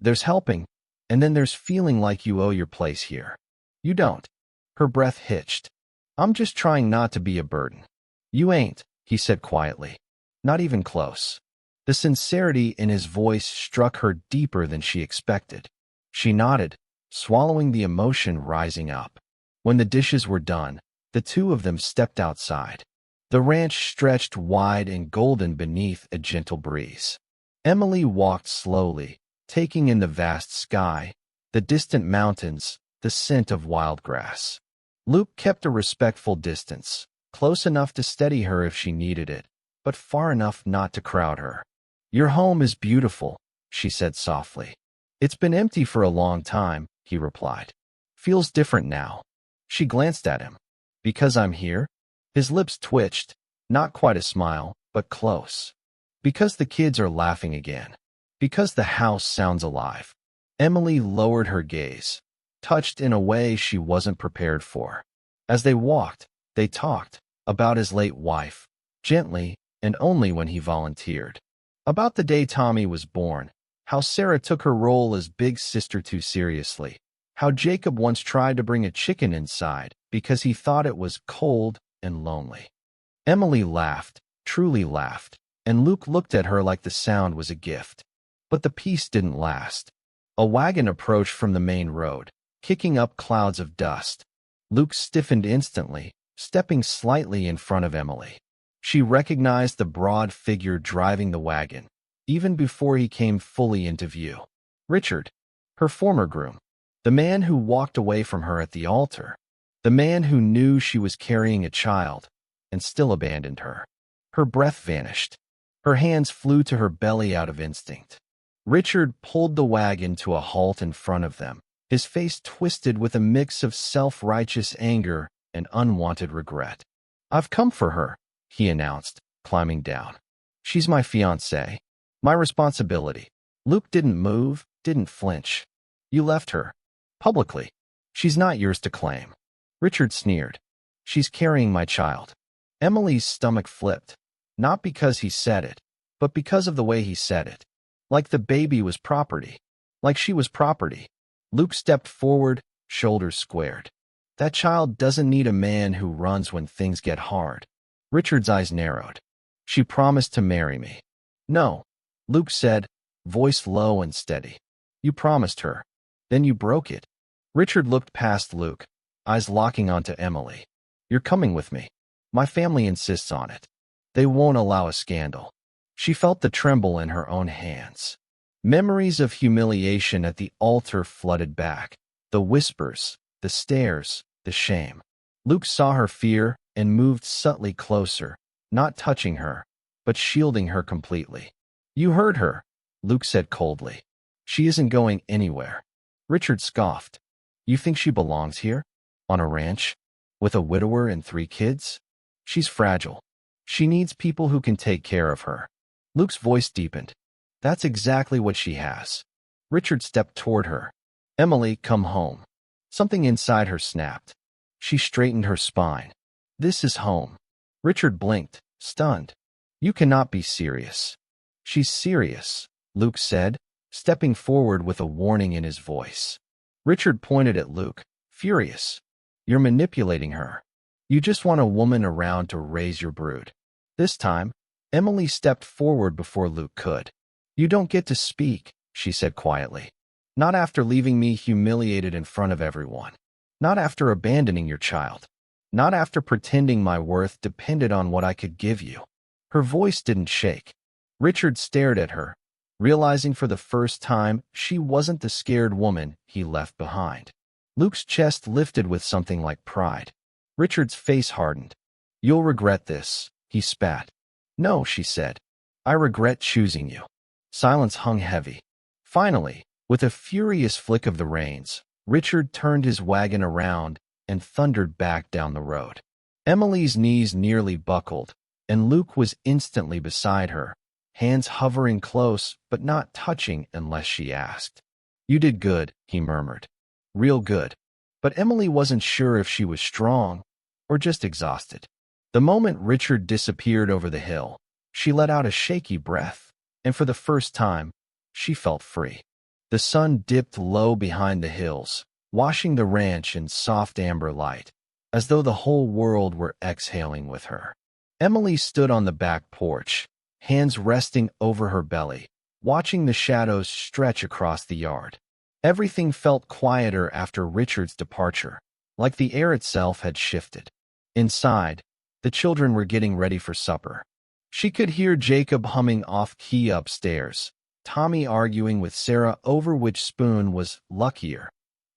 "There's helping, and then there's feeling like you owe your place here." "You don't." Her breath hitched. "I'm just trying not to be a burden." "You ain't," he said quietly. "Not even close." The sincerity in his voice struck her deeper than she expected. She nodded, swallowing the emotion rising up. When the dishes were done, the two of them stepped outside. The ranch stretched wide and golden beneath a gentle breeze. Emily walked slowly, taking in the vast sky, the distant mountains, the scent of wild grass. Luke kept a respectful distance, close enough to steady her if she needed it, but far enough not to crowd her. "Your home is beautiful," she said softly. "It's been empty for a long time," he replied. "Feels different now." She glanced at him. "Because I'm here?" His lips twitched, not quite a smile, but close. "Because the kids are laughing again. Because the house sounds alive." Emily lowered her gaze, touched in a way she wasn't prepared for. As they walked, they talked about his late wife, gently and only when he volunteered. About the day Tommy was born, how Sarah took her role as big sister too seriously, how Jacob once tried to bring a chicken inside because he thought it was cold and lonely. Emily laughed, truly laughed, and Luke looked at her like the sound was a gift. But the peace didn't last. A wagon approached from the main road, kicking up clouds of dust. Luke stiffened instantly, stepping slightly in front of Emily. She recognized the broad figure driving the wagon, even before he came fully into view. Richard, her former groom, the man who walked away from her at the altar, the man who knew she was carrying a child and still abandoned her. Her breath vanished. Her hands flew to her belly out of instinct. Richard pulled the wagon to a halt in front of them, his face twisted with a mix of self-righteous anger and unwanted regret. "I've come for her," he announced, climbing down. "She's my fiancée. My responsibility." Luke didn't move, didn't flinch. "You left her. Publicly. She's not yours to claim." Richard sneered. "She's carrying my child." Emily's stomach flipped, not because he said it, but because of the way he said it. Like the baby was property. Like she was property. Luke stepped forward, shoulders squared. "That child doesn't need a man who runs when things get hard." Richard's eyes narrowed. "She promised to marry me." "No," Luke said, voice low and steady. "You promised her. Then you broke it." Richard looked past Luke, eyes locking onto Emily. "You're coming with me. My family insists on it. They won't allow a scandal." She felt the tremble in her own hands. Memories of humiliation at the altar flooded back. The whispers, the stares, the shame. Luke saw her fear and moved subtly closer, not touching her, but shielding her completely. "You heard her," Luke said coldly. "She isn't going anywhere." Richard scoffed. "You think she belongs here? On a ranch? With a widower and 3 kids? She's fragile. She needs people who can take care of her." Luke's voice deepened. "That's exactly what she has." Richard stepped toward her. "Emily, come home." Something inside her snapped. She straightened her spine. "This is home." Richard blinked, stunned. "You cannot be serious." She's serious, Luke said, stepping forward with a warning in his voice. Richard pointed at Luke, furious. You're manipulating her. You just want a woman around to raise your brood. This time, Emily stepped forward before Luke could. You don't get to speak, she said quietly. Not after leaving me humiliated in front of everyone. Not after abandoning your child. Not after pretending my worth depended on what I could give you. Her voice didn't shake. Richard stared at her, realizing for the first time she wasn't the scared woman he left behind. Luke's chest lifted with something like pride. Richard's face hardened. You'll regret this, he spat. No, she said. I regret choosing you. Silence hung heavy. Finally, with a furious flick of the reins, Richard turned his wagon around and thundered back down the road. Emily's knees nearly buckled, and Luke was instantly beside her, hands hovering close but not touching unless she asked. You did good, he murmured. Real good. But Emily wasn't sure if she was strong or just exhausted. The moment Richard disappeared over the hill, she let out a shaky breath, and for the first time, she felt free. The sun dipped low behind the hills, washing the ranch in soft amber light, as though the whole world were exhaling with her. Emily stood on the back porch, hands resting over her belly, watching the shadows stretch across the yard. Everything felt quieter after Richard's departure, like the air itself had shifted. Inside, the children were getting ready for supper. She could hear Jacob humming off-key upstairs, Tommy arguing with Sarah over which spoon was luckier,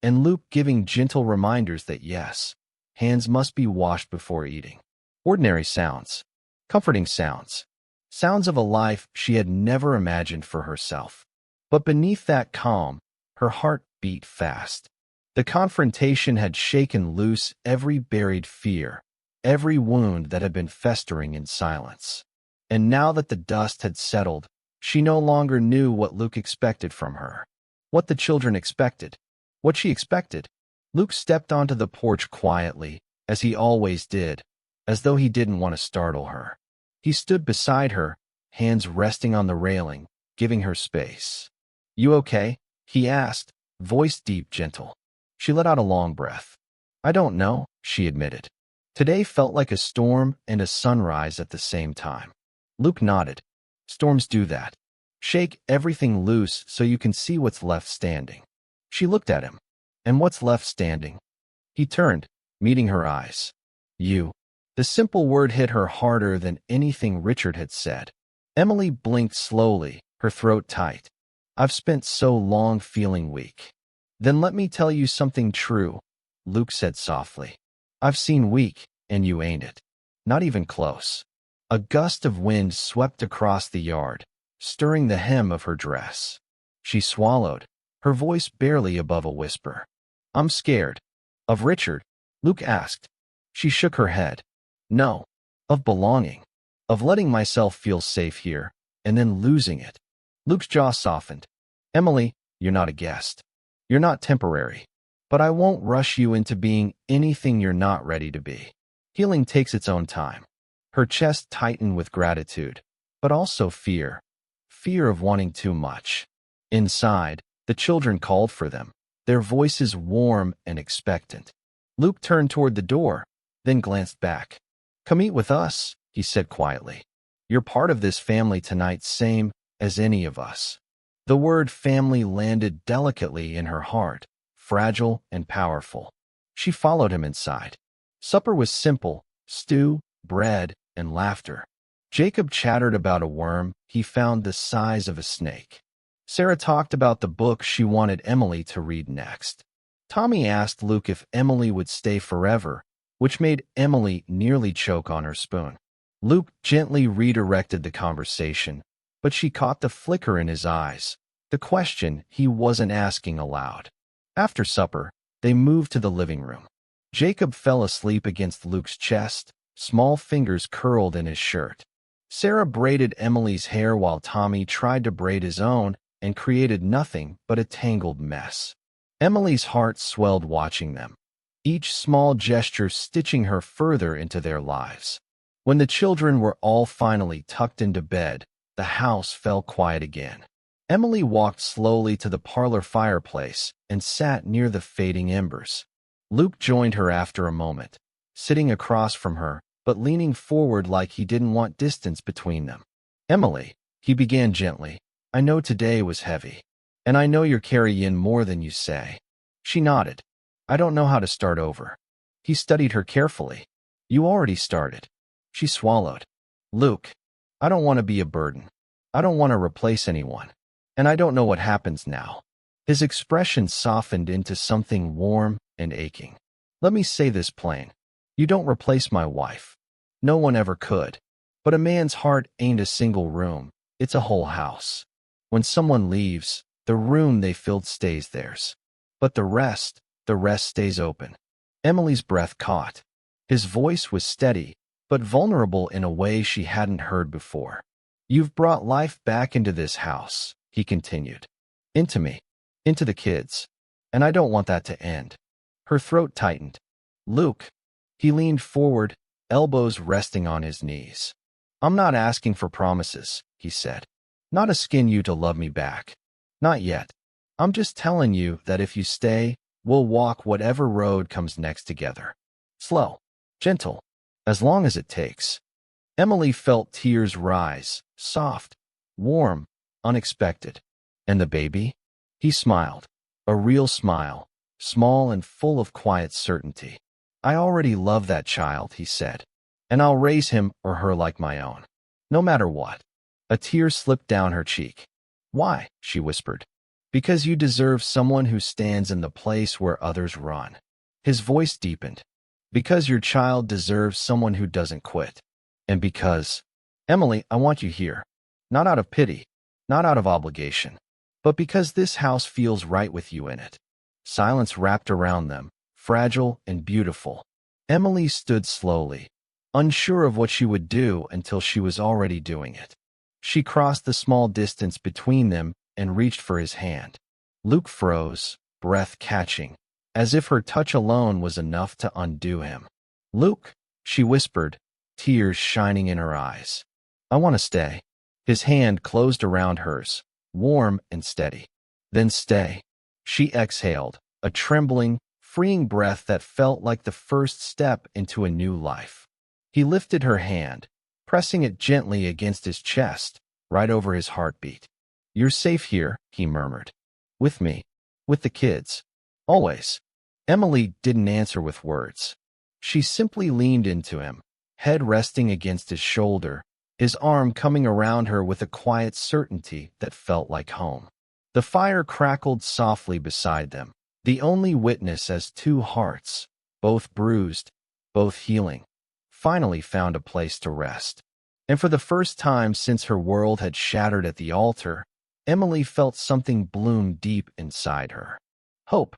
and Luke giving gentle reminders that yes, hands must be washed before eating. Ordinary sounds, comforting sounds, sounds of a life she had never imagined for herself. But beneath that calm, her heart beat fast. The confrontation had shaken loose every buried fear, every wound that had been festering in silence. And now that the dust had settled, she no longer knew what Luke expected from her. What the children expected. What she expected. Luke stepped onto the porch quietly, as he always did, as though he didn't want to startle her. He stood beside her, hands resting on the railing, giving her space. You okay? He asked, voice deep, gentle. She let out a long breath. I don't know, she admitted. Today felt like a storm and a sunrise at the same time. Luke nodded. Storms do that. Shake everything loose so you can see what's left standing. She looked at him. And what's left standing? He turned, meeting her eyes. You. The simple word hit her harder than anything Richard had said. Emily blinked slowly, her throat tight. I've spent so long feeling weak. Then let me tell you something true, Luke said softly. I've seen weak, and you ain't it. Not even close. A gust of wind swept across the yard, stirring the hem of her dress. She swallowed, her voice barely above a whisper. I'm scared. Of Richard? Luke asked. She shook her head. No. Of belonging. Of letting myself feel safe here, and then losing it. Luke's jaw softened. Emily, you're not a guest. You're not temporary. But I won't rush you into being anything you're not ready to be. Healing takes its own time. Her chest tightened with gratitude, but also fear. Fear of wanting too much. Inside, the children called for them, their voices warm and expectant. Luke turned toward the door, then glanced back. Come eat with us, he said quietly. You're part of this family tonight, same as any of us. The word family landed delicately in her heart, fragile and powerful. She followed him inside. Supper was simple, stew, bread, and laughter. Jacob chattered about a worm he found the size of a snake. Sarah talked about the book she wanted Emily to read next. Tommy asked Luke if Emily would stay forever, which made Emily nearly choke on her spoon. Luke gently redirected the conversation, but she caught the flicker in his eyes, the question he wasn't asking aloud. After supper, they moved to the living room. Jacob fell asleep against Luke's chest, small fingers curled in his shirt. Sarah braided Emily's hair while Tommy tried to braid his own and created nothing but a tangled mess. Emily's heart swelled watching them, each small gesture stitching her further into their lives. When the children were all finally tucked into bed, the house fell quiet again. Emily walked slowly to the parlor fireplace and sat near the fading embers. Luke joined her after a moment, sitting across from her, but leaning forward like he didn't want distance between them. "Emily," he began gently, "I know today was heavy, and I know you're carrying more than you say." She nodded. "I don't know how to start over." He studied her carefully. "You already started." She swallowed. "Luke, I don't want to be a burden. I don't want to replace anyone. And I don't know what happens now." His expression softened into something warm and aching. "Let me say this plain. You don't replace my wife. No one ever could. But a man's heart ain't a single room. It's a whole house. When someone leaves, the room they filled stays theirs. But the rest stays open." Emily's breath caught. His voice was steady, but vulnerable in a way she hadn't heard before. "You've brought life back into this house," he continued. "Into me. Into the kids. And I don't want that to end." Her throat tightened. "Luke." He leaned forward, elbows resting on his knees. "I'm not asking for promises," he said. "Not asking you to love me back. Not yet. I'm just telling you that if you stay, we'll walk whatever road comes next together. Slow, gentle, as long as it takes." Emily felt tears rise, soft, warm, unexpected. "And the baby?" He smiled, a real smile, small and full of quiet certainty. "I already love that child," he said, "and I'll raise him or her like my own, no matter what." A tear slipped down her cheek. "Why?" she whispered. "Because you deserve someone who stands in the place where others run." His voice deepened. "Because your child deserves someone who doesn't quit. And because, Emily, I want you here. Not out of pity, not out of obligation, but because this house feels right with you in it." Silence wrapped around them, fragile and beautiful. Emily stood slowly, unsure of what she would do until she was already doing it. She crossed the small distance between them and reached for his hand. Luke froze, breath catching, as if her touch alone was enough to undo him. "Luke," she whispered, tears shining in her eyes. "I want to stay." His hand closed around hers, warm and steady. "Then stay." She exhaled, a trembling, freeing breath that felt like the first step into a new life. He lifted her hand, pressing it gently against his chest, right over his heartbeat. "You're safe here," he murmured. "With me. With the kids. Always." Emily didn't answer with words. She simply leaned into him, head resting against his shoulder, his arm coming around her with a quiet certainty that felt like home. The fire crackled softly beside them, the only witness as two hearts, both bruised, both healing, finally found a place to rest. And for the first time since her world had shattered at the altar, Emily felt something bloom deep inside her. Hope.